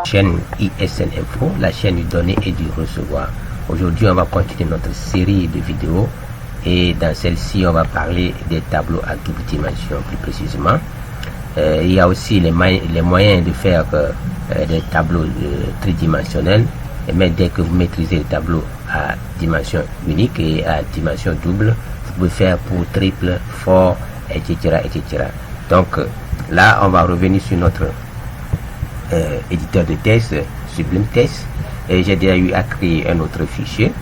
chaîne ISN Info, la chaîne du donner et du recevoir. Aujourd'hui, on va continuer notre série de vidéos et dans celle-ci, on va parler des tableaux à double dimension plus précisément. Il y a aussi les moyens de faire des tableaux tridimensionnels, mais dès que vous maîtrisez les tableaux à dimension unique et à dimension double, vous pouvez faire pour triple, fort, etc. etc. Donc là, on va revenir sur notre éditeur de test, Sublime Test, et j'ai déjà eu à créer un autre fichier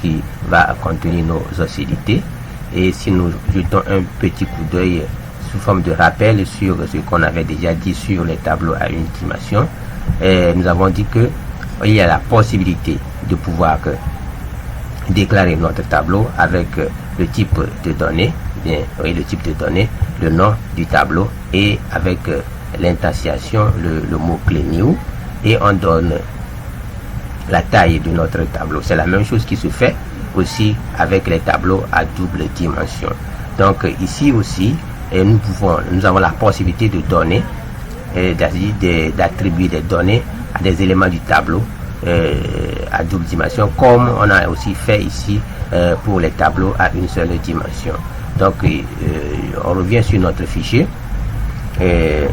qui va contenir nos oscillités. Et si nous jetons un petit coup d'œil sous forme de rappel sur ce qu'on avait déjà dit sur les tableaux à une dimension, nous avons dit que il y a la possibilité de pouvoir déclarer notre tableau avec le type de données, le type de données, le nom du tableau et avec l'intensification, le mot-clé new, et on donne la taille de notre tableau. C'est la même chose qui se fait aussi avec les tableaux à double dimension. Donc ici aussi, nous avons la possibilité de donner, d'attribuer des données à des éléments du tableau à double dimension, comme on a aussi fait ici pour les tableaux à une seule dimension. Donc on revient sur notre fichier et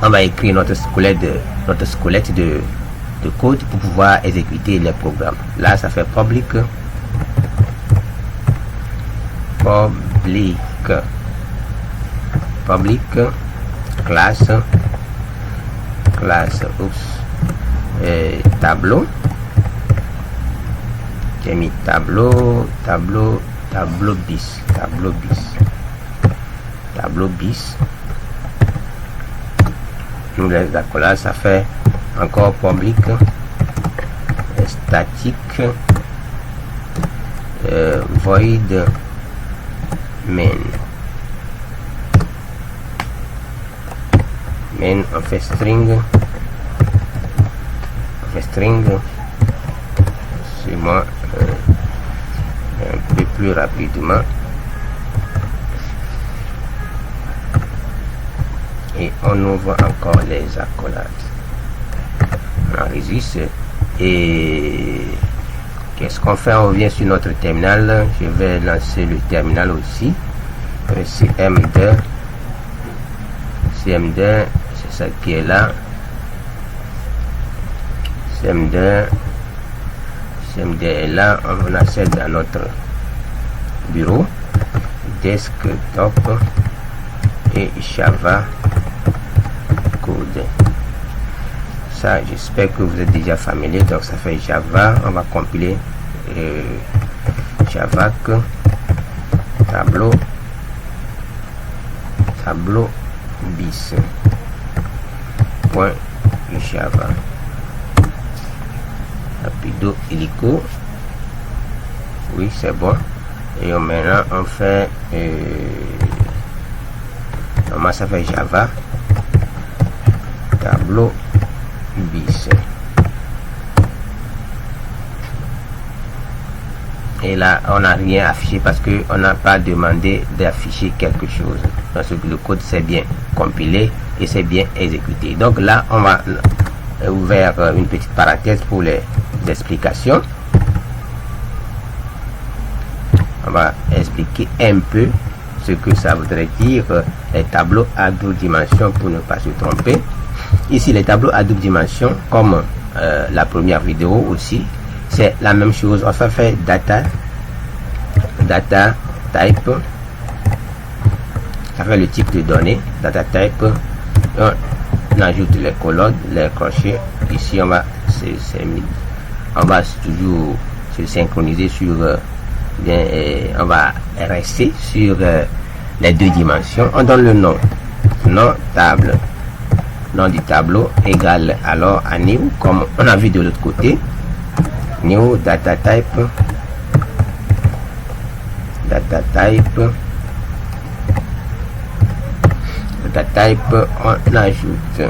on va écrire notre squelette de code pour pouvoir exécuter les programmes. Là, ça fait public class tableau. J'ai mis tableau bis. Nous laisse d'accord, là ça fait encore public statique void main. On fait string, c'est moi un peu plus rapidement, et on ouvre encore les accolades, on enregistre. Et qu'est-ce qu'on fait? On revient sur notre terminal. Je vais lancer le terminal aussi. CM2, c'est ça qui est là. CM2 est là. On accède dans notre bureau, desktop et Java code. Ça, j'espère que vous êtes déjà familier. Donc ça fait Java. On va compiler Java tableau bis point Java rapido hélico. Oui, c'est bon. Et maintenant on fait normalement ça fait Java tableau bis. Et là on n'a rien affiché parce que on n'a pas demandé d'afficher quelque chose, parce que le code c'est bien compilé et c'est bien exécuté. Donc là on va ouvrir une petite parenthèse pour les explications. On va expliquer un peu ce que ça voudrait dire les tableaux à double dimension pour ne pas se tromper. Ici les tableaux à double dimension, comme la première vidéo aussi, c'est la même chose. On fait data type, ça fait le type de données, data type. On ajoute les colonnes, les crochets. Ici on va toujours se synchroniser sur on va rester sur les deux dimensions. On donne le nom du tableau égale alors à new, comme on a vu de l'autre côté. New data type, on ajoute.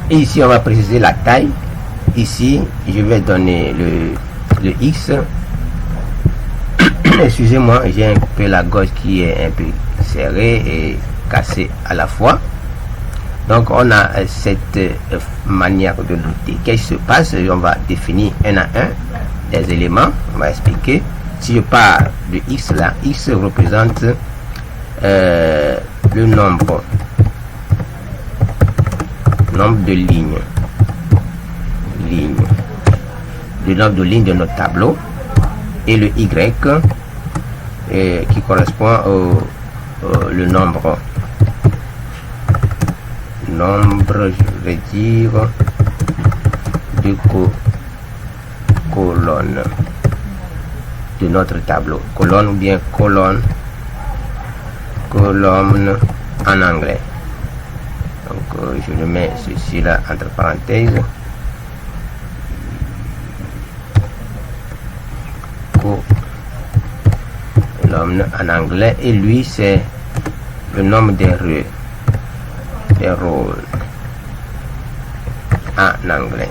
Et ici on va préciser la taille. Ici je vais donner le X. Excusez-moi, j'ai un peu la gauche qui est un peu serrée, et cassés à la fois. Donc on a cette manière de noter. Qu'est-ce qui se passe? On va définir un à un des éléments. On va expliquer. Si je parle de x là, x représente le nombre de lignes, le nombre de lignes de notre tableau, et le y qui correspond au le nombre, je vais dire, de colonnes de notre tableau, colonne ou bien colonne en anglais. Donc je le mets ceci là entre parenthèses, colonne en anglais, et lui c'est le nombre des rôles en anglais.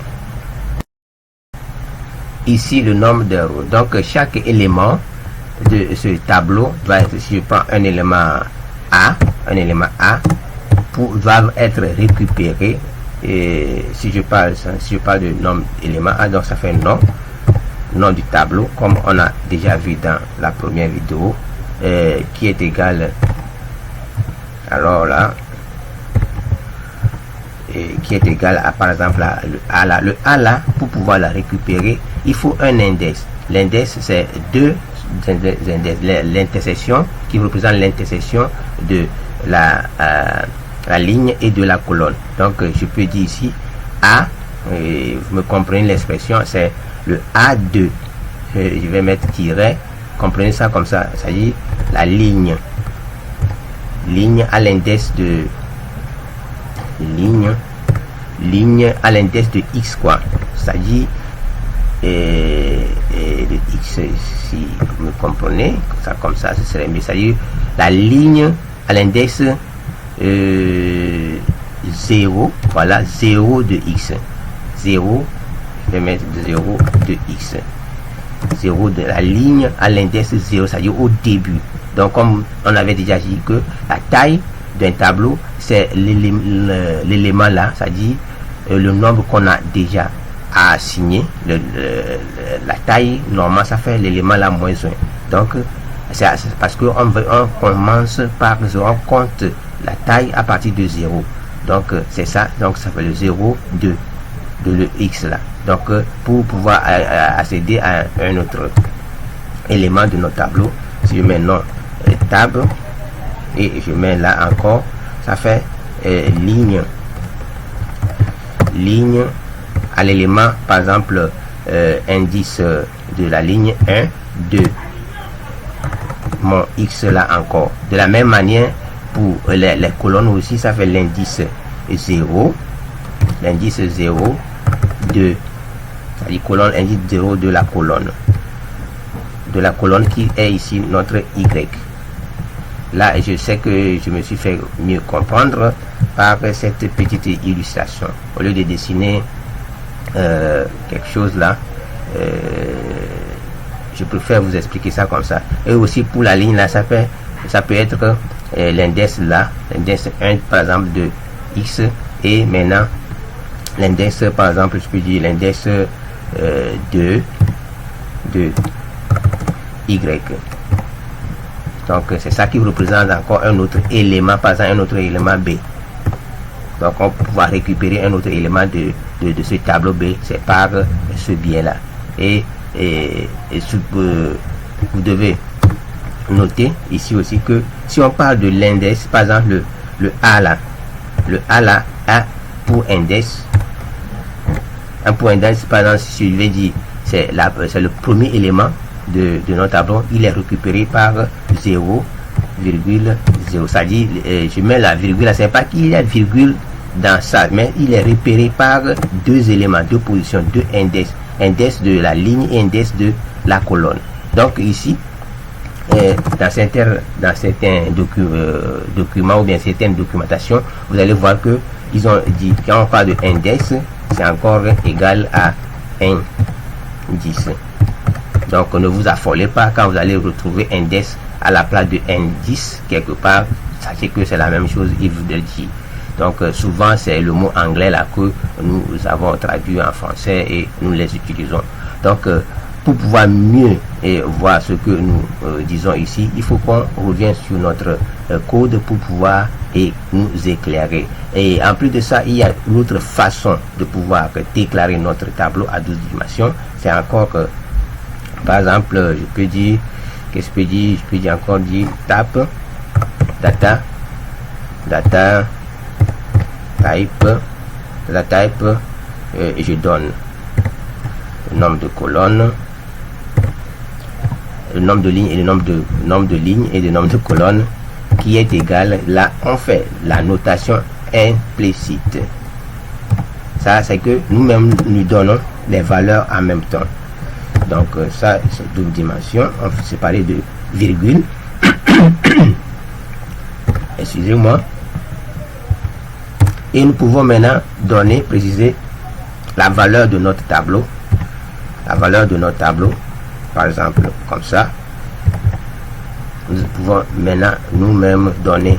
Ici le nombre de rôles. Donc chaque élément de ce tableau va être, si je prends un élément A, doivent être récupérés. Et si je parle de nombre d'éléments A, donc ça fait nom du tableau, comme on a déjà vu dans la première vidéo, qui est égal, alors là, qui est égal à, par exemple, le A là. Le A là, pour pouvoir la récupérer, il faut un index. L'index, c'est deux index. L'intersection qui représente l'intersection de la ligne et de la colonne. Donc, je peux dire ici A, vous me comprenez l'expression, c'est le A2. Je vais mettre tiret, comprenez ça comme ça. Ça dit la ligne à l'index de ligne à l'index de x, quoi. Ça dit de x, si vous me comprenez comme ça ce serait mieux. Ça dit la ligne à l'index 0, voilà, 0 de x, 0, je vais mettre 0 de x, 0 de la ligne à l'index 0, c'est-à-dire au début. Donc comme on avait déjà dit que la taille d'un tableau, c'est l'élément là, c'est-à-dire le nombre qu'on a déjà assigné, la taille normale, ça fait l'élément là moins 1. Donc c'est parce qu'on commence par 0, on compte la taille à partir de 0. Donc c'est ça, donc ça fait le 0 de le x là. Donc pour pouvoir accéder à un autre élément de notre tableau, si je mets nom table et je mets là encore, ça fait ligne à l'élément, par exemple indice de la ligne 1, 2, mon x là encore. De la même manière pour les colonnes aussi, ça fait l'indice 0, 2, c'est-à-dire colonne, indice 0 de la colonne qui est ici notre y. Là je sais que je me suis fait mieux comprendre par cette petite illustration. Au lieu de dessiner quelque chose là, je préfère vous expliquer ça comme ça. Et aussi pour la ligne là, ça peut être l'index là, l'index 1 par exemple de x, et maintenant l'index, par exemple je peux dire l'index 2 de y. Donc c'est ça qui représente encore un autre élément, par exemple un autre élément B. Donc on va récupérer un autre élément de ce tableau B, c'est par ce biais là. Et vous devez noter ici aussi que si on parle de l'index, par exemple le A là, A pour index, par exemple, si je vais dire c'est le premier élément de notre tableau, il est récupéré par 0,0. C'est-à-dire, je mets la virgule là, c'est pas qu'il y a virgule dans ça, mais il est repéré par deux éléments, deux positions, deux index, index de la ligne et index de la colonne. Donc ici, dans certains documents ou bien certaines documentations, vous allez voir que ils ont dit, quand on parle de index, c'est encore égal à indice. Donc ne vous affolez pas quand vous allez retrouver index à la place de indice quelque part, sachez que c'est la même chose, il vous le dit. Donc souvent c'est le mot anglais là que nous avons traduit en français et nous les utilisons. Donc pour pouvoir mieux voir ce que nous disons ici, il faut qu'on revienne sur notre code pour pouvoir nous éclairer. Et en plus de ça, il y a une autre façon de pouvoir déclarer notre tableau à 12 dimensions. C'est encore que, par exemple, je peux dire, qu'est-ce que je peux dire? Je peux dire encore dire tab, data, type, et je donne le nombre de colonnes, le nombre de lignes et le nombre de lignes et le nombre de colonnes qui est égal. Là on fait la notation implicite. Ça c'est que nous-mêmes nous donnons les valeurs en même temps. Donc ça c'est double dimension. On s'est parlé de virgule. Excusez-moi. Et nous pouvons maintenant donner, préciser la valeur de notre tableau. La valeur de notre tableau, par exemple, comme ça. Nous pouvons maintenant nous-mêmes donner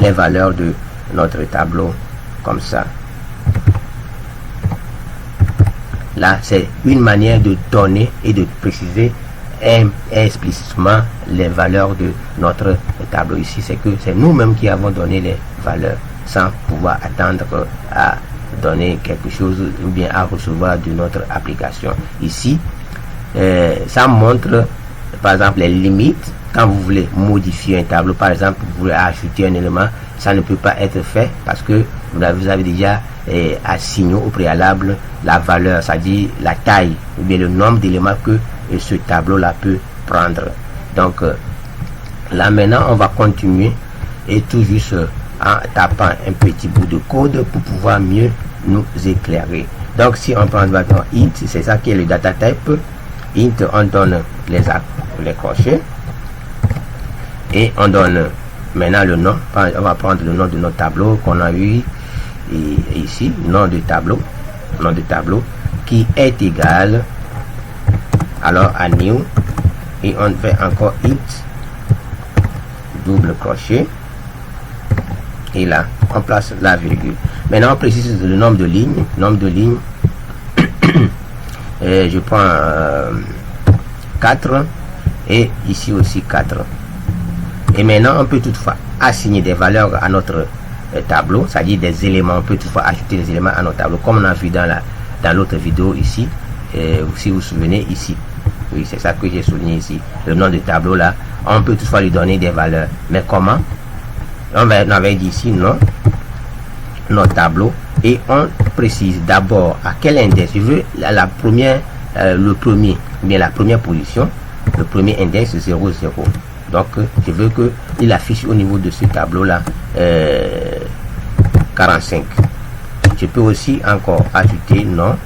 les valeurs de notre tableau, comme ça. Là, c'est une manière de donner et de préciser explicitement les valeurs de notre tableau. Ici, c'est que c'est nous-mêmes qui avons donné les valeurs, sans pouvoir attendre à donner quelque chose ou bien à recevoir de notre application. Ici, ça montre par exemple les limites. Quand vous voulez modifier un tableau, par exemple, vous voulez ajouter un élément, ça ne peut pas être fait parce que vous avez déjà assigné au préalable la valeur, c'est-à-dire la taille ou bien le nombre d'éléments que ce tableau-là peut prendre. Donc là maintenant, on va continuer et tout juste en tapant un petit bout de code pour pouvoir mieux nous éclairer. Donc si on prend maintenant int, c'est ça qui est le data type. Int, on donne les crochets et on donne maintenant le nom. On va prendre le nom de notre tableau qu'on a eu ici, nom de tableau qui est égal alors à new, et on fait encore int double crochet et là on place la virgule. Maintenant on précise le nombre de lignes, et je prends 4 et ici aussi 4. Et maintenant on peut toutefois assigner des valeurs à notre tableau, c'est-à-dire des éléments. On peut toutefois ajouter des éléments à notre tableau comme on a vu dans l'autre vidéo ici, si vous vous souvenez ici. Oui, c'est ça que j'ai souligné ici, le nom de tableau là. On peut toutefois lui donner des valeurs, mais comment? On avait dit ici non, notre tableau, et on précise d'abord à quel index je veux la première position. Le premier index 0, 0. Donc je veux que il affiche au niveau de ce tableau là 45. Je peux aussi encore ajouter nom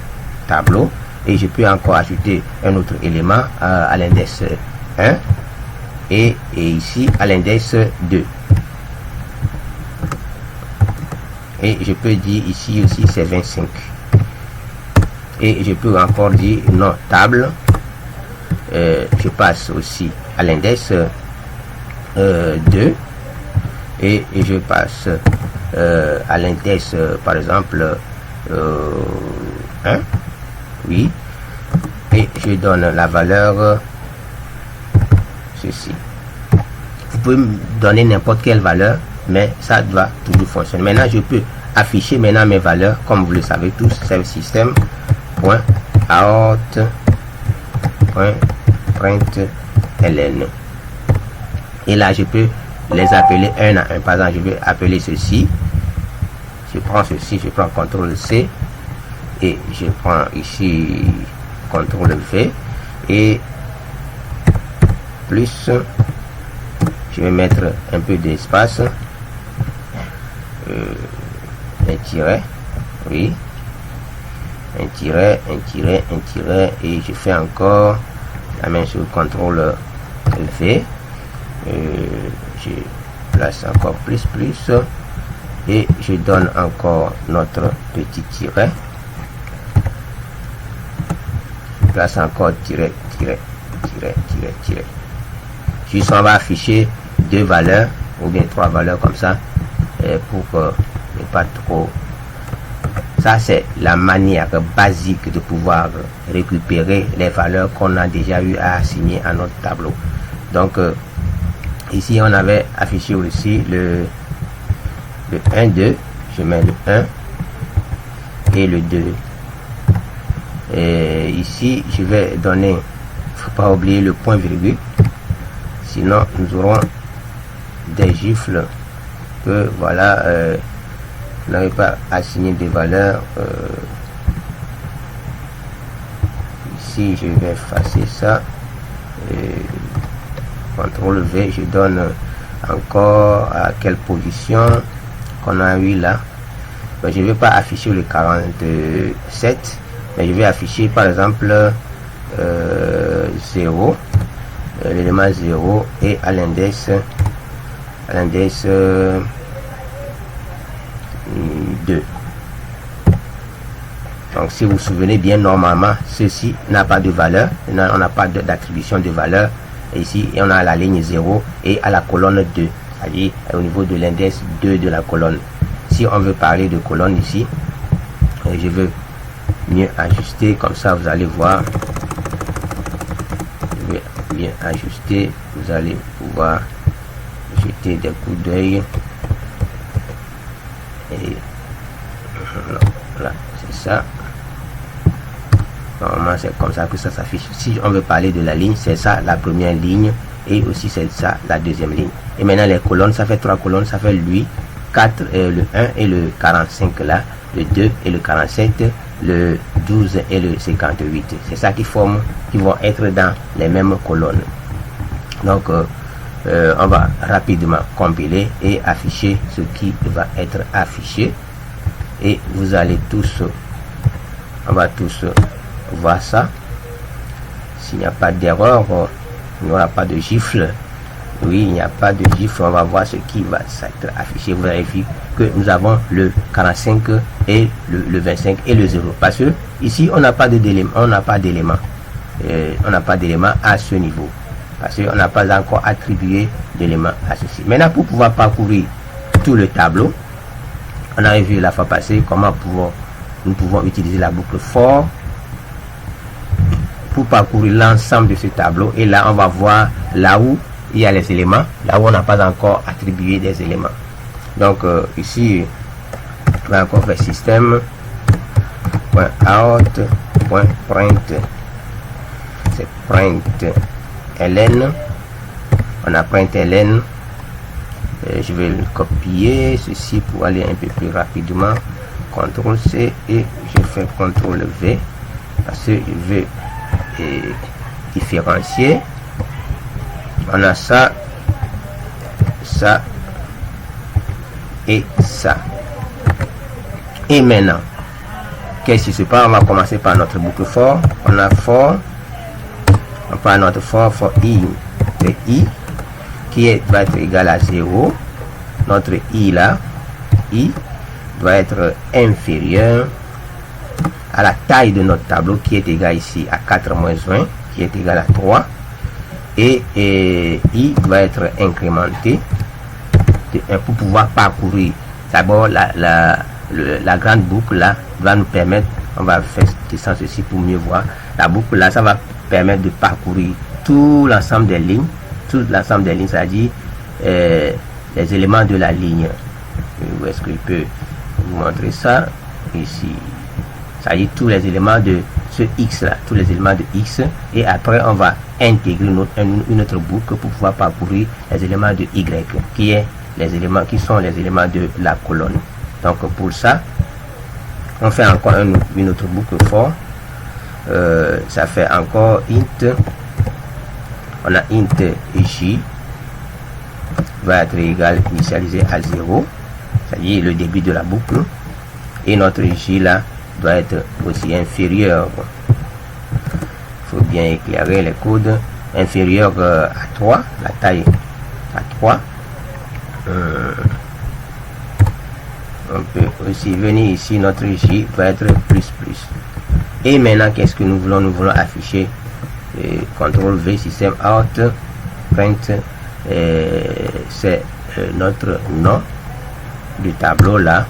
tableau, et je peux encore ajouter un autre élément à l'index 1 et ici à l'index 2. Et je peux dire ici aussi c'est 25. Et je peux encore dire non table. Je passe aussi à l'index 2 et je passe à l'index par exemple 1. Oui, et je donne la valeur ceci. Vous pouvez me donner n'importe quelle valeur, mais ça doit toujours fonctionner. Maintenant je peux afficher maintenant mes valeurs comme vous le savez tous. C'est le système .out.println, et là je peux les appeler un à un. Par exemple, je vais appeler ceci, je prends ceci, je prends CTRL C et je prends ici CTRL V et plus, je vais mettre un peu d'espace, un tiret, oui, un tiret, et je fais encore la même chose, CTRL V, je place encore plus, et je donne encore notre petit tiret, je place encore tiret. Juste on va afficher deux valeurs, ou bien 3 valeurs comme ça, pour que ne pas trop. Ça, c'est la manière basique de pouvoir récupérer les valeurs qu'on a déjà eu à assigner à notre tableau. Donc, ici, on avait affiché aussi le 1, 2. Je mets le 1 et le 2. Et ici, je vais donner, il ne faut pas oublier le point virgule. Sinon, nous aurons des gifles que, voilà, vous n'avez pas assigné des valeurs. Ici, je vais effacer ça. CTRL V, je donne encore à quelle position qu'on a eu là. Donc, je ne vais pas afficher le 47, mais je vais afficher par exemple 0, l'élément 0 et à l'index 2. Donc si vous vous souvenez bien, normalement ceci n'a pas de valeur, on n'a pas d'attribution de valeur. Ici on a la ligne 0 et à la colonne 2, c'est-à-dire au niveau de l'index 2 de la colonne. Si on veut parler de colonne ici, je veux mieux ajuster, comme ça vous allez voir. Je vais bien ajuster, vous allez pouvoir jeter des coups d'œil. Et voilà, c'est ça. Normalement c'est comme ça que ça s'affiche. Si on veut parler de la ligne, c'est ça la première ligne, et aussi c'est ça la deuxième ligne. Et maintenant les colonnes, ça fait 3 colonnes, ça fait lui 4, le 1 et le 45 là, le 2 et le 47, le 12 et le 58. C'est ça qui vont être dans les mêmes colonnes. Donc on va rapidement compiler et afficher ce qui va être affiché, et vous allez tous, on va tous voir ça. S'il n'y a pas d'erreur, il n'y aura pas de gifle. Oui, il n'y a pas de gifle. On va voir ce qui va être affiché. Vous avez vu que nous avons le 45 et le 25 et le 0, parce que ici on n'a pas d'élément, on n'a pas d'élément à ce niveau, parce qu'on n'a pas encore attribué d'éléments à ceci. Maintenant, pour pouvoir parcourir tout le tableau, on a vu la fois passée comment nous pouvons utiliser la boucle for pour parcourir l'ensemble de ce tableau. Et là, on va voir là où il y a les éléments, là où on n'a pas encore attribué des éléments. Donc ici, on va encore faire système.out.print. C'est print ln. On a print ln. Je vais le copier ceci pour aller un peu plus rapidement. CTRL C et je fais CTRL V parce que je veux différencier. On a ça, ça et ça. Et maintenant, qu'est-ce qui se passe? On va commencer par notre boucle for. On a for, on prend notre for i, c'est i qui va être égal à 0. Notre i là, i doit être inférieur à la taille de notre tableau qui est égal ici à 4 moins 20, qui est égal à 3. Et i doit être incrémenté pour pouvoir parcourir. D'abord la grande boucle là va nous permettre, on va faire descendre ceci pour mieux voir. La boucle là, ça va permettre de parcourir tout l'ensemble des lignes, c'est-à-dire les éléments de la ligne. Où est-ce que je peux vous montrer ça? Ici, c'est-à-dire tous les éléments de ce x là, tous les éléments de x, et après on va intégrer une autre boucle pour pouvoir parcourir les éléments de y, qui sont les éléments de la colonne. Donc pour ça, on fait encore une autre boucle for. Ça fait encore int. On a int j va être égal initialisé à 0, c'est-à-dire le début de la boucle, et notre j là doit être aussi inférieur. Il faut bien éclairer les codes. Inférieur à 3, la taille à 3. On peut aussi venir ici, notre j va être plus. Et maintenant, qu'est-ce que nous voulons? Nous voulons afficher CTRL V, système out, print, c'est notre nom du tableau là,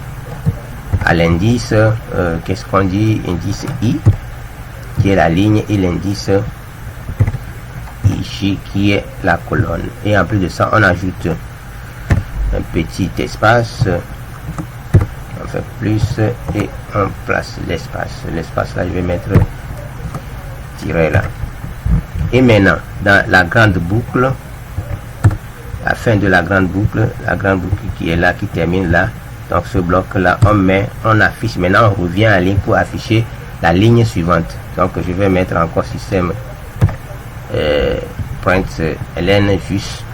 à l'indice, qu'est-ce qu'on dit, indice I, qui est la ligne, et l'indice ici qui est la colonne. Et en plus de ça, on ajoute un petit espace, on fait plus et on place l'espace. L'espace là, je vais mettre tiret là. Et maintenant, dans la grande boucle, la fin de la grande boucle qui est là, qui termine là, donc ce bloc là, on affiche. Maintenant, on revient à la ligne pour afficher la ligne suivante. Donc je vais mettre encore système print ln juste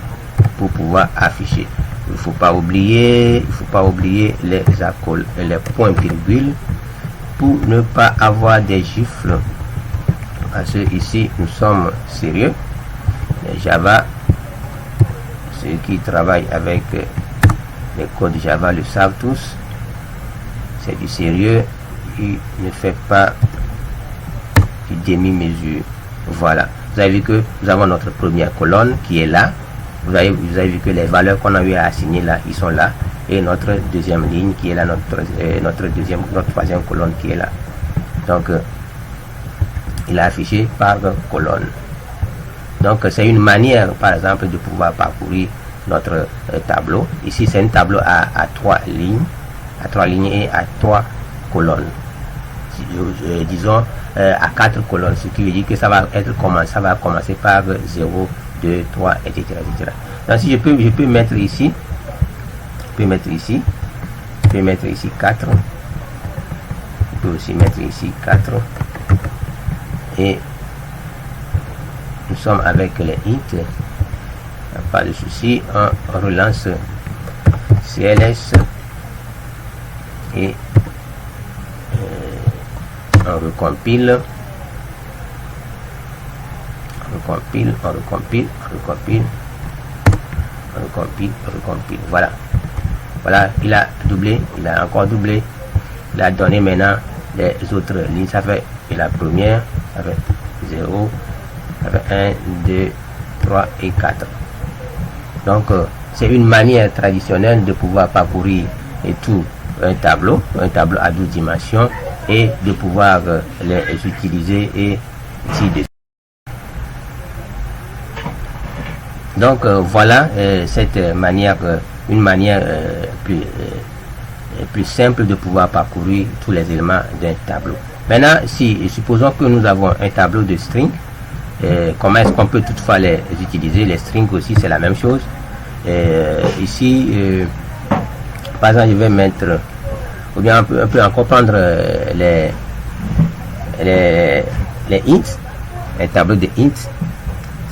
pour pouvoir afficher. Il faut pas oublier les accoles et les points virgules pour ne pas avoir des gifles, parce que ici nous sommes sérieux. Les Java, ceux qui travaillent avec les codes Java le savent tous, c'est du sérieux. Il ne fait pas du demi-mesure. Voilà, vous avez vu que nous avons notre première colonne qui est là. Vous avez vu que les valeurs qu'on a eu à assigner là, ils sont là, et notre deuxième ligne qui est là, notre troisième colonne qui est là. Donc il est affiché par colonne. Donc c'est une manière, par exemple, de pouvoir parcourir notre tableau. Ici c'est un tableau à 3 lignes, et à 3 colonnes. Disons à 4 colonnes, ce qui veut dire que ça va commencer par 0, 2, 3, etc. Donc si je peux mettre ici, je peux mettre ici 4, je peux aussi mettre ici 4, et nous sommes avec les hits, pas de souci. On relance CLS et on recompile, voilà, il a doublé, il a encore doublé, il a donné maintenant les autres lignes. Ça fait la première, ça fait 0, ça fait 1, 2, 3 et 4. Donc c'est une manière traditionnelle de pouvoir parcourir tout un tableau à 12 dimensions, et de pouvoir les utiliser et ci-dessus. Donc voilà cette manière, une manière plus simple de pouvoir parcourir tous les éléments d'un tableau. Maintenant, supposons que nous avons un tableau de string, comment est-ce qu'on peut toutefois les utiliser? Les strings aussi, c'est la même chose. Ici, par exemple, je vais mettre, ou bien on peut encore prendre les hints, un tableau de hints,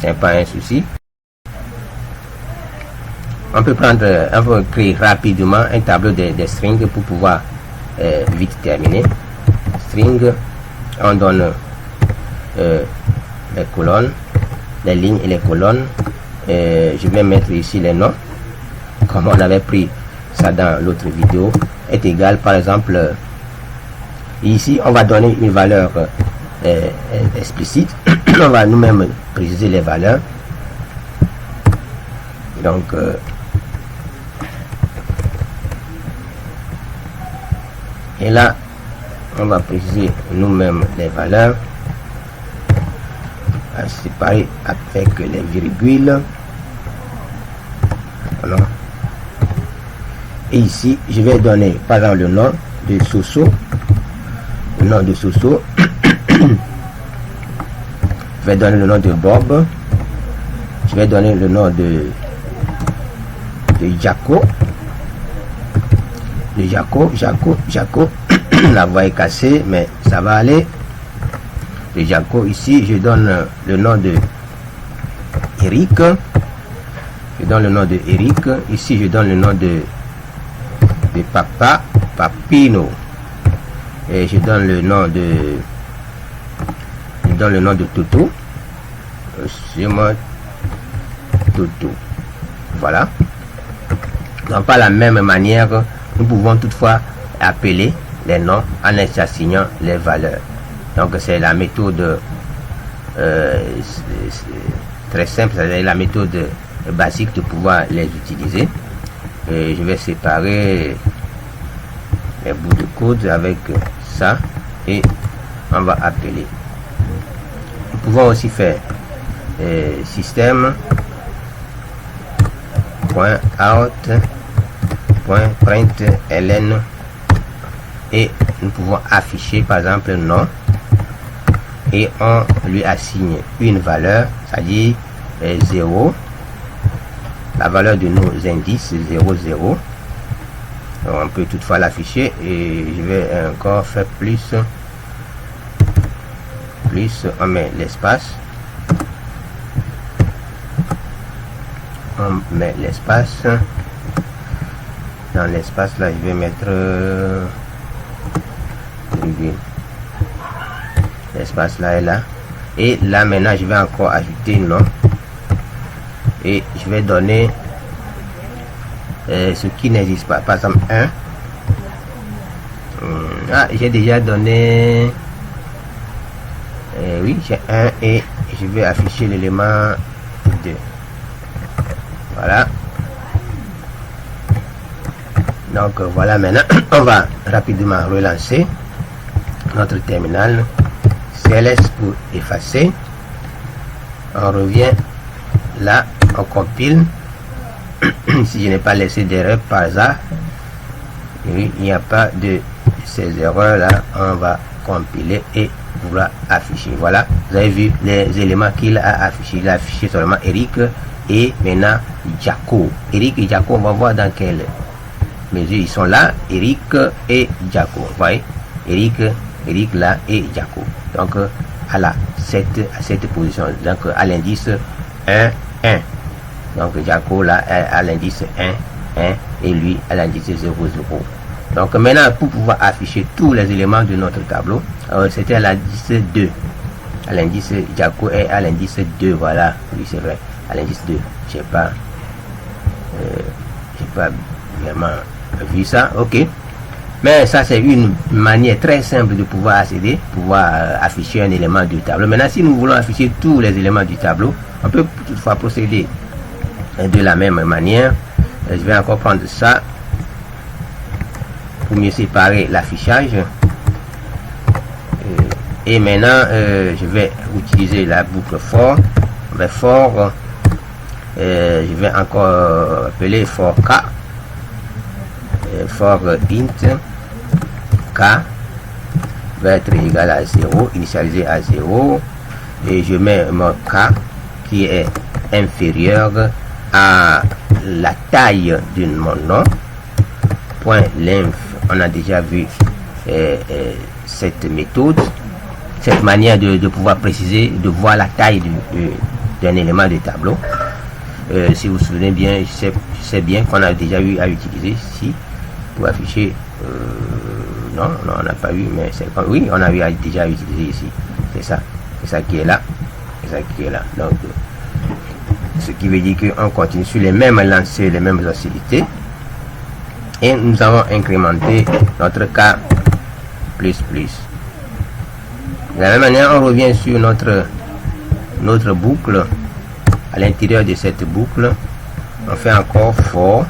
c'est pas un souci. On peut créer rapidement un tableau de strings pour pouvoir vite terminer. String, on donne les colonnes, les lignes et les colonnes. Je vais mettre ici les noms, comme on avait pris ça dans l'autre vidéo, est égal, par exemple, ici on va donner une valeur explicite. On va nous-mêmes préciser les valeurs. Donc et là on va préciser nous-mêmes les valeurs, séparer avec les virgules. Voilà. Et ici je vais donner par exemple le nom de Soso, je vais donner le nom de Bob, je vais donner le nom de Jaco, Jaco. La voix est cassée, mais ça va aller. Le Jaco, ici je donne le nom de Eric, ici je donne le nom de Papino, et je donne le nom de Toto, Toto. Voilà. Donc par la même manière, nous pouvons toutefois appeler les noms en assignant les valeurs. Donc c'est la méthode très simple, c'est la méthode basique de pouvoir les utiliser. je vais séparer les bouts de code avec ça et on va appeler. Nous pouvons aussi faire système .out.println et nous pouvons afficher par exemple nom et on lui assigne une valeur, c'est-à-dire 0, la valeur de nos indices 0,0. On peut toutefois l'afficher et je vais encore faire plus, on met l'espace, dans l'espace là je vais mettre l'espace là et là, et là maintenant je vais encore ajouter nom et je vais donner ce qui n'existe pas, par exemple 1. J'ai déjà donné oui, j'ai 1 et je vais afficher l'élément 2. Voilà. Donc voilà, maintenant on va rapidement relancer notre terminal. CLS pour effacer. On revient là, on compile. Si je n'ai pas laissé d'erreur par hasard, oui, il n'y a pas de ces erreurs là, on va compiler et vouloir afficher. Voilà, vous avez vu les éléments qu'il a affiché. Il a affiché seulement Eric et maintenant Jaco. Eric et Jaco, on va voir dans quelle mesure ils sont là. Eric et Jaco, vous voyez, Eric là et Jaco. Donc à cette position, donc à l'indice 1 1. Donc Jaco là à l'indice 1 1 et lui à l'indice 0 0. Donc maintenant, pour pouvoir afficher tous les éléments de notre tableau, c'était à l'indice 2. À l'indice Jaco est à l'indice 2, voilà. Oui, c'est vrai. À l'indice 2. J'ai pas vraiment vu ça. Ok. Mais ça, c'est une manière très simple de pouvoir accéder, pouvoir afficher un élément du tableau. Maintenant, si nous voulons afficher tous les éléments du tableau, on peut toutefois procéder de la même manière. Je vais encore prendre ça pour mieux séparer l'affichage. Et maintenant, je vais utiliser la boucle for. Mais for, je vais encore appeler for k. For int k va être égal à 0, initialisé à 0. Et je mets mon k qui est inférieur à la taille de mon nom. Point length, on a déjà vu cette méthode, cette manière de pouvoir préciser, de voir la taille d'un élément de tableau. Si vous vous souvenez bien, je sais bien qu'on a déjà eu à utiliser ici pour afficher. Non, on n'a pas eu, mais c'est oui, on a eu déjà utilisé ici. C'est ça qui est là, c'est ça qui est là. Donc, ce qui veut dire qu'on continue sur les mêmes lancers, les mêmes oscillités. Et nous avons incrémenté notre K++. De la même manière, on revient sur notre boucle. À l'intérieur de cette boucle, on fait encore for.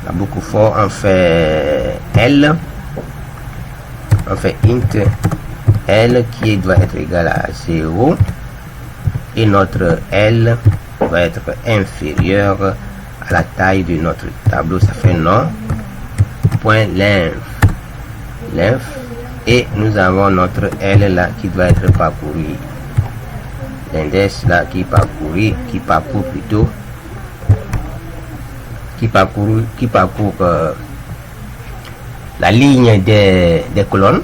La boucle for, on fait L. On fait int L qui doit être égal à 0. Et notre L va être inférieur à la taille de notre tableau. Ça fait nom. Point length. Et nous avons notre L là qui doit être parcouru. L'index là qui parcourt la ligne des colonnes.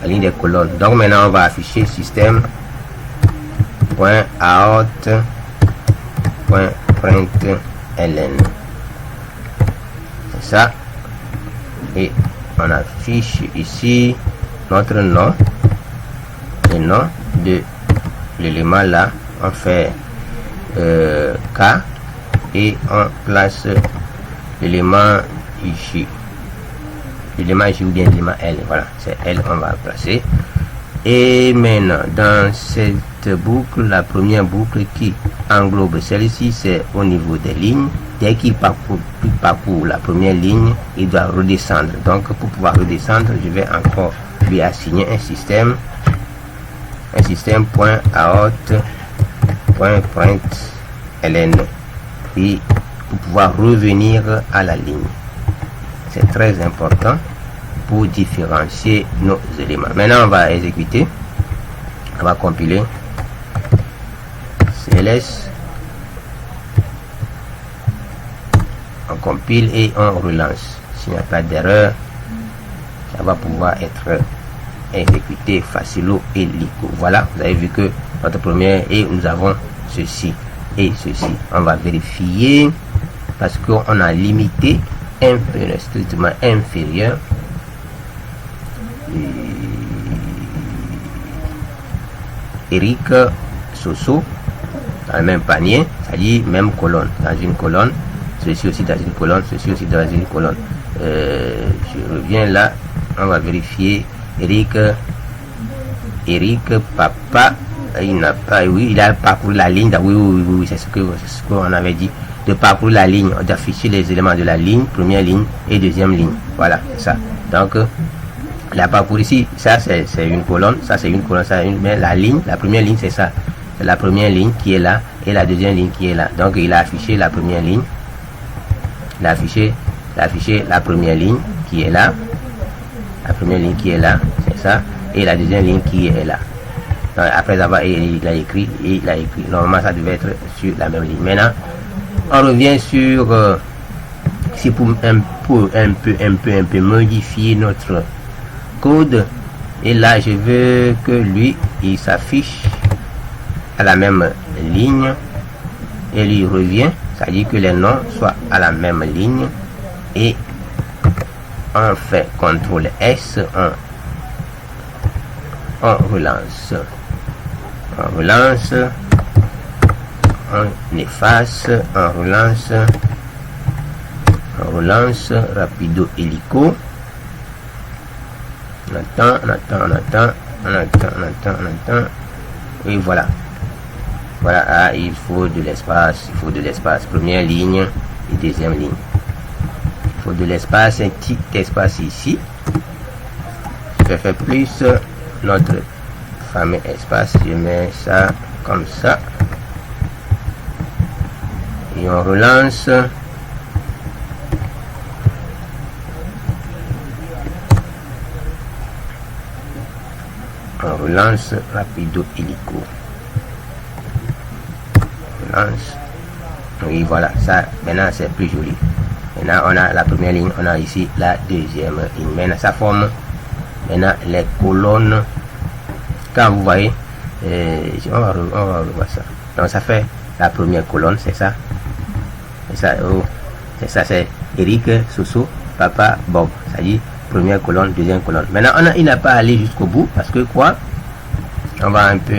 La ligne des colonnes. Donc maintenant on va afficher système .out.println. C'est ça. Et on affiche ici notre nom, le nom de l'élément là. On fait K et on place l'élément ici. L'élément ici ou bien l'élément L. Voilà, c'est L, on va placer. Et maintenant, dans cette boucle, la première boucle qui englobe celle-ci, c'est au niveau des lignes, dès qu'il parcourt la première ligne, il doit redescendre. Donc pour pouvoir redescendre, je vais encore lui assigner un système point out point print ln, puis pour pouvoir revenir à la ligne. C'est très important pour différencier nos éléments. Maintenant on va exécuter, on va compiler cls, on compile et on relance. S'il n'y a pas d'erreur, ça va pouvoir être exécuté facilement et lico. Voilà, vous avez vu que notre première, et nous avons ceci et ceci. On va vérifier parce qu'on a limité un peu strictement inférieur. Eric Soso dans le même panier, c'est-à-dire même colonne, dans une colonne, ceci aussi dans une colonne, ceci aussi dans une colonne. Je reviens là, on va vérifier. Eric Papa, il n'a pas, oui, il a parcouru la ligne. Oui, c'est ce qu'on avait dit, de parcourir la ligne, d'afficher les éléments de la ligne, première ligne et deuxième ligne. Voilà, c'est ça. Donc la parcours ici, ça c'est une colonne, ça c'est une colonne, ça une, mais la ligne, la première ligne c'est ça, c'est la première ligne qui est là et la deuxième ligne qui est là. Donc il a affiché la première ligne, il a affiché la première ligne qui est là, la première ligne qui est là, c'est ça, et la deuxième ligne qui est là. Donc, après avoir il a écrit, normalement ça devait être sur la même ligne. Maintenant on revient sur si pour un peu modifier notre code, et là je veux que lui il s'affiche à la même ligne et lui revient, c'est-à-dire que les noms soient à la même ligne, et on fait CTRL S, on relance, on efface, on relance rapido hélico. On attend. Et voilà. Voilà, il faut de l'espace. Première ligne et deuxième ligne. Il faut de l'espace, un petit espace ici. Je fais plus notre fameux espace. Je mets ça comme ça. Et on relance. On relance rapido hélico. Relance. Oui, voilà, ça maintenant c'est plus joli. Maintenant on a la première ligne, on a ici la deuxième ligne. Maintenant ça forme maintenant les colonnes. Quand vous voyez, on va revoir ça. Donc ça fait la première colonne, c'est ça. C'est ça, c'est Eric, Soso, Papa, Bob. C'est-à-dire première colonne, deuxième colonne. Maintenant, il n'a pas allé jusqu'au bout parce que quoi? On va un peu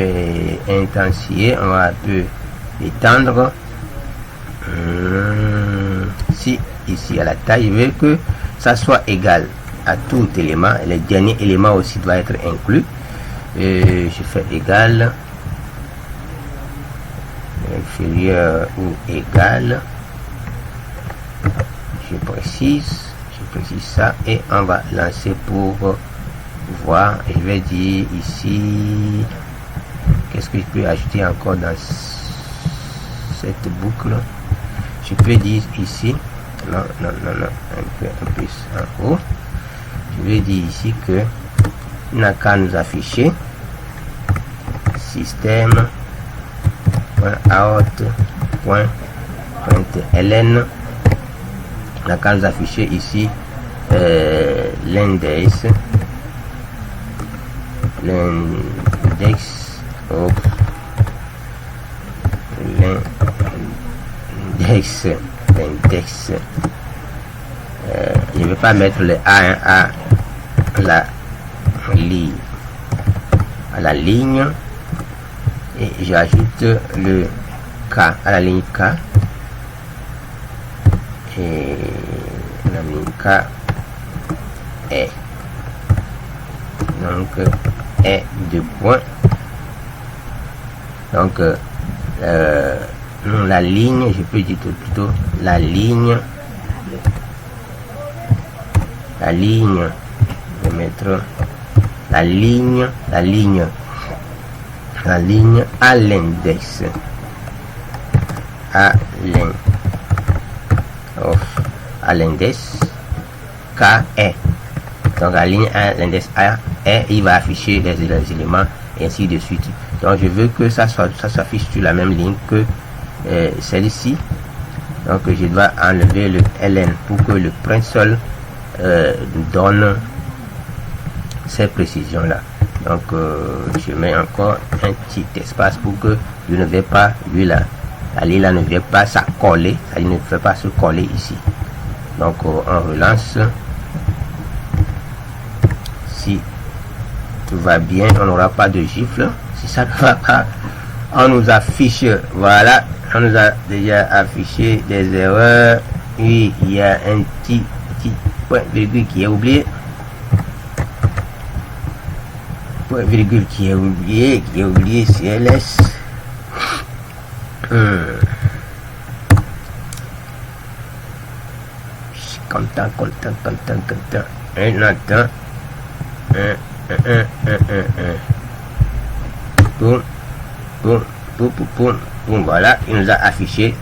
intensifier, on va un peu étendre. Si ici à la taille, je veux que ça soit égal à tout élément. Les derniers éléments aussi doivent être inclus. Je fais égal, inférieur ou égal. Je précise ça et on va lancer pour voir. Je vais dire ici, qu'est-ce que je peux ajouter encore dans cette boucle? Je peux dire ici, non, un peu plus en haut. Je vais dire ici que n'a qu'à nous afficher système .out.println. n'a qu'à nous afficher ici l'index je ne vais pas mettre le A1 à la ligne et j'ajoute le K à la ligne K et la ligne K est donc est 2 points. Donc la ligne, je peux dire plutôt la ligne, je vais mettre la ligne à l'index, à l'index KE. Donc la ligne à l'index A, il va afficher les éléments et ainsi de suite. Donc je veux que ça s'affiche sur la même ligne que celle-ci. Donc je dois enlever le ln pour que le print seul donne ces précisions là. Donc je mets encore un petit espace pour que je ne vais pas la ligne là ne vient pas s'accoler, ça ne fait pas se coller ici. Donc on relance. Si tout va bien, on n'aura pas de gifle. Si ça ne va pas, on nous affiche, voilà, on nous a déjà affiché des erreurs. Oui, il y a un petit point virgule qui est oublié. Point virgule qui est oublié, CLS. Content. Un instant. Boum, voilà, il nous a affiché.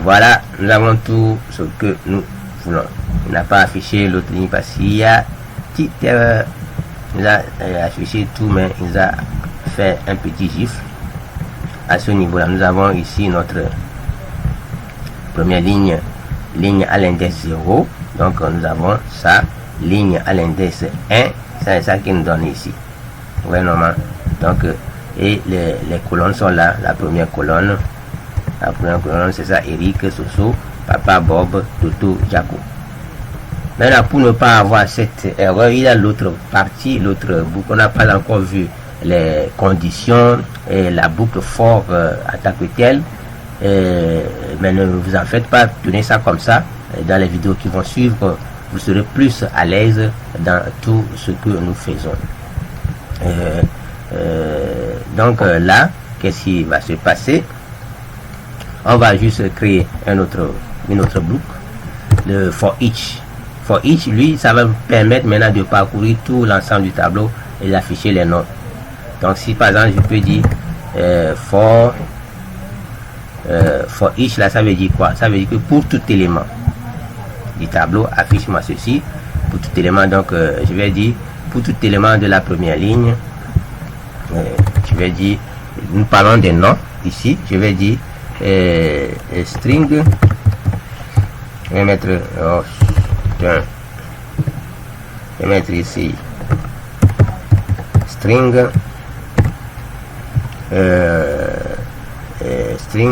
Voilà, nous avons tout ce que nous voulons. Il n'a pas affiché l'autre ligne parce qu'il y a petite erreur. Il a affiché tout, mais il a fait un petit gif. À ce niveau-là, nous avons ici notre première ligne à l'index 0. Donc nous avons ça, ligne à l'index 1. C'est ça qui nous donne ici. Ouais, normal. Donc et les colonnes sont là. La première colonne c'est ça, Eric, Soso, Papa, Bob, Toto, Jaco. Maintenant, pour ne pas avoir cette erreur, il y a l'autre partie, l'autre boucle. On n'a pas encore vu les conditions et la boucle for attaque telle. Mais ne vous en faites pas, tenez ça comme ça. Dans les vidéos qui vont suivre, vous serez plus à l'aise dans tout ce que nous faisons. Donc là, qu'est-ce qui va se passer? On va juste créer une autre boucle, le for each. For each, lui, ça va vous permettre maintenant de parcourir tout l'ensemble du tableau et d'afficher les notes. Donc si par exemple je peux dire for each, là ça veut dire quoi? Ça veut dire que pour tout élément du tableau, affiche-moi ceci. Pour tout élément, donc je vais dire pour tout élément de la première ligne, je vais dire, nous parlons des noms ici, je vais dire string, je vais mettre je vais mettre ici string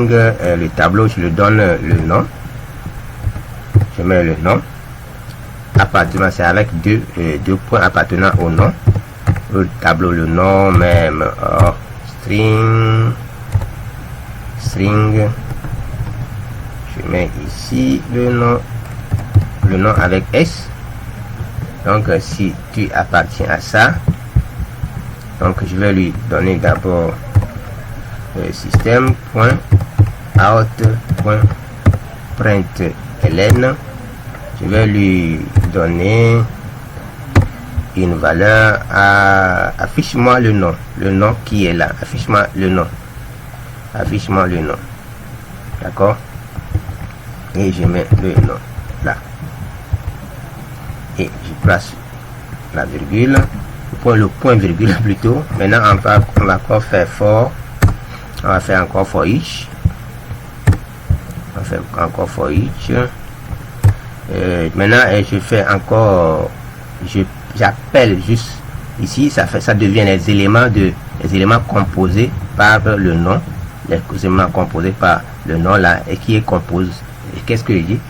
le tableau, je le donne le nom, je mets le nom appartenant, c'est avec deux points appartenant au nom, le tableau, le nom même, string, je mets ici le nom avec S. Donc si tu appartiens à ça, donc je vais lui donner d'abord système.out.println. Je vais lui donner une valeur à affiche-moi le nom qui est là, affiche-moi le nom, d'accord, et je mets le nom là et je place la virgule, le point virgule plutôt. Maintenant on va encore faire for each, maintenant je fais encore, j'appelle juste ici, ça devient les éléments composés par le nom, là, et qui est composé. Qu'est-ce que je dis?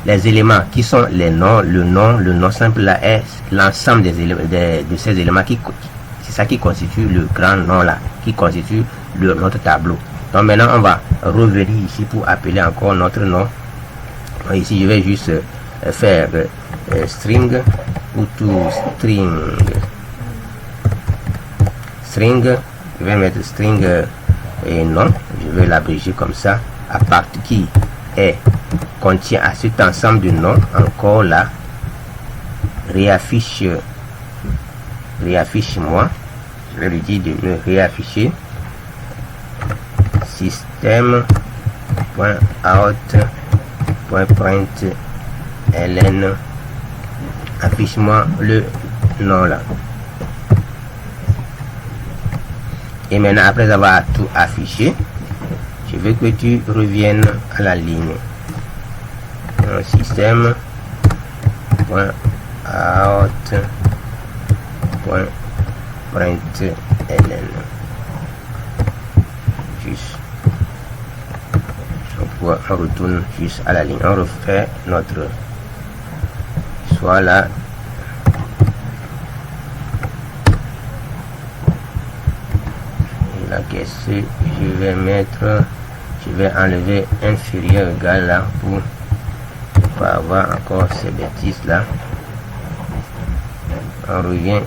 Les éléments qui sont les noms, le nom simple là est l'ensemble des éléments de ces éléments c'est ça qui constitue le grand nom là, qui constitue notre tableau. Donc maintenant on va revenir ici pour appeler encore notre nom. Ici je vais juste faire string ou tout string, je vais mettre string et nom, je vais l'abréger comme ça, à partir qui contient à cet ensemble de noms, encore là, réaffiche-moi, je vais lui dire de me réafficher système.out.println, affiche-moi le nom là. Et maintenant, après avoir tout affiché, je veux que tu reviennes à la ligne système.out.println. Juste. On retourne juste à la ligne. On refait notre soit là. La caisse, je vais enlever inférieur égal là pour ne pas avoir encore ces bêtises là. On revient,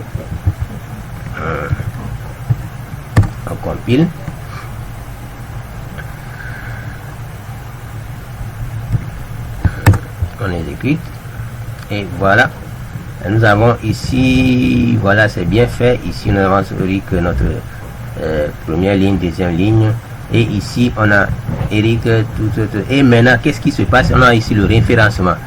on compile. On exécute et voilà, nous avons ici, voilà, c'est bien fait. Ici nous avons Eric notre première ligne, deuxième ligne, et ici on a Eric tout. Et maintenant qu'est-ce qui se passe? On a ici le référencement,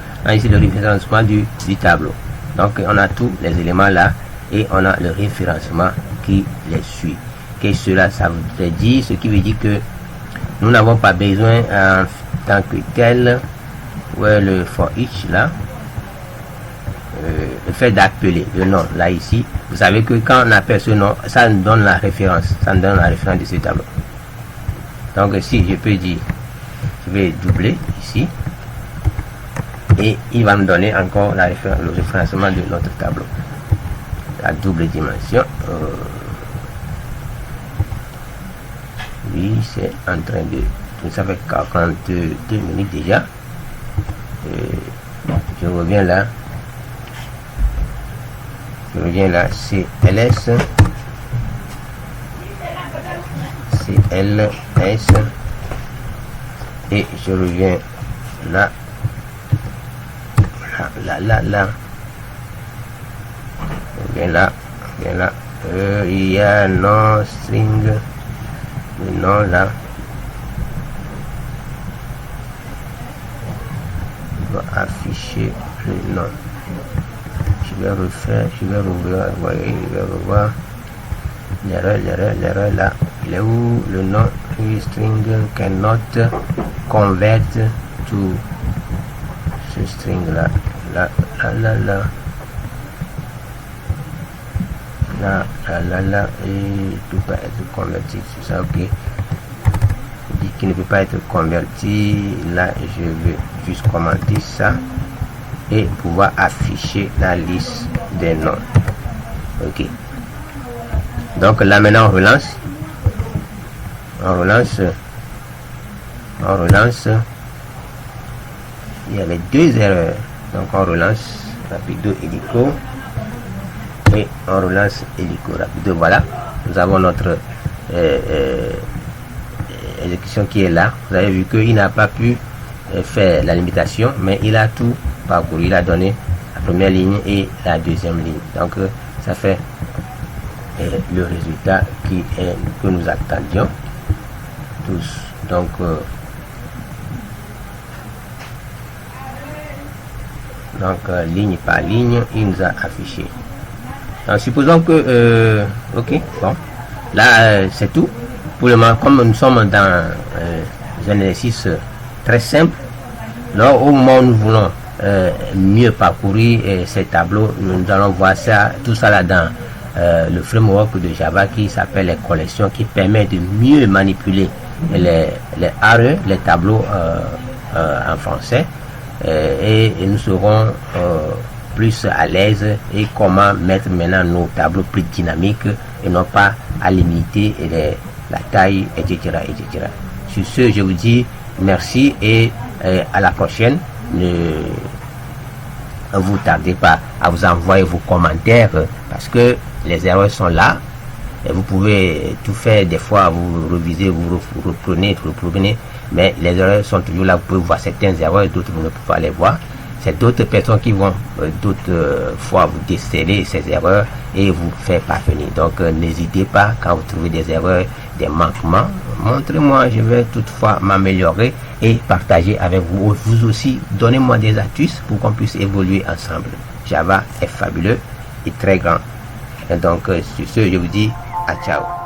du tableau. Donc on a tous les éléments là et on a le référencement qui les suit. Qu'est-ce que cela ça veut dire? Ce qui veut dire que nous n'avons pas besoin en tant que tel, le for each là, le fait d'appeler le nom là ici, vous savez que quand on appelle ce nom, ça nous donne la référence, de ce tableau. Donc si je peux dire, je vais doubler ici et il va me donner encore le référencement de notre tableau, la double dimension. Oui, c'est en train de, ça fait 42 minutes déjà. Je reviens là, CLS et je reviens là, il y a non string, le nom là, afficher le nom. Je vais refaire, je vais rouvrir, voyez, je vais revoir l'erreur là. Il est où le nom? String cannot convert to ce string là, et tout peut être converti, c'est ça, ok. Qui ne peut pas être converti. Là je vais juste commenter ça et pouvoir afficher la liste des noms. Ok, donc là maintenant on relance, il y avait deux erreurs, donc on relance rapido hélico et on relance hélico rapido. Voilà, nous avons notre exécution qui est là. Vous avez vu qu'il n'a pas pu faire la limitation, mais il a tout parcouru. Il a donné la première ligne et la deuxième ligne. Donc ça fait le résultat que nous attendions tous. Donc ligne par ligne, il nous a affiché. Donc supposons que ok, bon, là c'est tout pour le moment. Comme nous sommes dans un exercice très simple, là au moment où nous voulons mieux parcourir ces tableaux, nous allons voir ça, tout ça là dans le framework de Java qui s'appelle les collections, qui permet de mieux manipuler les ARE, les tableaux en français, et nous serons plus à l'aise et comment mettre maintenant nos tableaux plus dynamiques et non pas à limiter la taille, etc. Sur ce, je vous dis merci et à la prochaine. Ne vous tardez pas à vous envoyer vos commentaires parce que les erreurs sont là et vous pouvez tout faire. Des fois vous revisez, vous reprenez mais les erreurs sont toujours là. Vous pouvez voir certaines erreurs, d'autres vous ne pouvez pas les voir. C'est d'autres personnes qui vont d'autres fois vous déceler ces erreurs et vous faire parvenir. Donc n'hésitez pas, quand vous trouvez des erreurs, des manquements, montrez-moi, je vais toutefois m'améliorer et partager avec vous. Vous aussi, donnez-moi des astuces pour qu'on puisse évoluer ensemble. Java est fabuleux et très grand. Et donc sur ce, je vous dis à ciao.